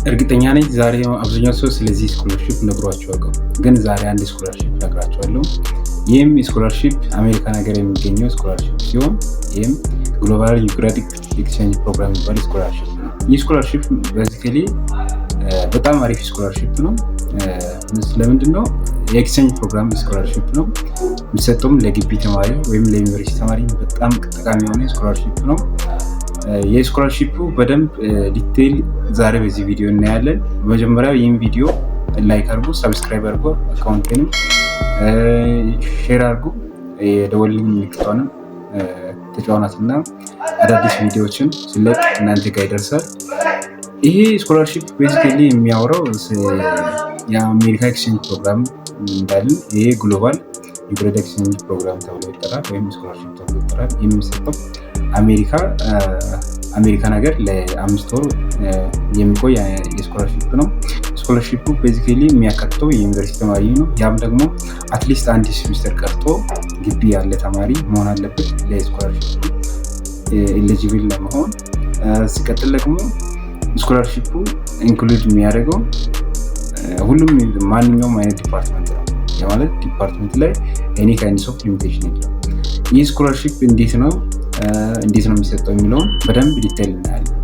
እርግጠኛ ነኝ ዛሬ አብዛኛው ሰው ስለዚህ ስኮላርሺፕ ነግሯቸው ያውቃል። ግን ዛሬ አንድ ስኮላርሺፕ ነግራቸዋለሁ። ይህም ስኮላርሺፕ አሜሪካ ነገር የሚገኘው ስኮላርሺፕ ሲሆን ይህም ግሎባል ዩክራቲክ ኤክስቼንጅ ፕሮግራም የሚባል ስኮላርሺፕ ነው። ይህ ስኮላርሺፕ ቤዚካሊ በጣም አሪፍ ስኮላርሺፕ ነው። ለምንድን ነው? የኤክስቼንጅ ፕሮግራም ስኮላርሺፕ ነው። የሚሰጠውም ለግቢ ተማሪ ወይም ለዩኒቨርሲቲ ተማሪ በጣም ጠቃሚ የሆነ ስኮላርሺፕ ነው። የስኮላርሺፑ በደንብ ዲቴይል ዛሬ በዚህ ቪዲዮ እናያለን። በመጀመሪያ ይህን ቪዲዮ ላይክ አድርጉ፣ ሰብስክራይብ አድርጉ፣ አካውንቴንም ሼር አድርጉ፣ የደወል ምልክቷንም ተጫዋናትና አዳዲስ ቪዲዮዎችን ስለቅ እናንተ ጋር ይደርሳል። ይሄ ስኮላርሺፕ ቤዚካሊ የሚያወራው የአሜሪካ ኤክስቼንጅ ፕሮግራም እንዳለን ይሄ ግሎባል ዩክራቲክ ኤክስቼንጅ ፕሮግራም ተብሎ ይጠራል፣ ወይም ስኮላርሺፕ ተብሎ ይጠራል። የሚሰጠው አሜሪካን ሀገር ለ5 ወር የሚቆይ የስኮላርሺፕ ነው። ስኮላርሺፑ ቤዚካሊ የሚያካትተው የዩኒቨርሲቲ ተማሪ ነው። ያም ደግሞ አትሊስት አንድ ሴሚስተር ቀርቶ ግቢ ያለ ተማሪ መሆን አለበት ለስኮላርሺፑ ኤሊጂብል ለመሆን። ሲቀጥል ደግሞ ስኮላርሺፑ ኢንክሉድ የሚያደርገው ሁሉም ማንኛውም አይነት ዲፓርትመንት ነው። ማለት ዲፓርትመንት ላይ ኤኒ ካይንድስ ኦፍ ሊሚቴሽን የለም። ይህ ስኮላርሺፕ እንዴት ነው የሚሰጠው የሚለውን በደንብ ዲቴይል እናያለን።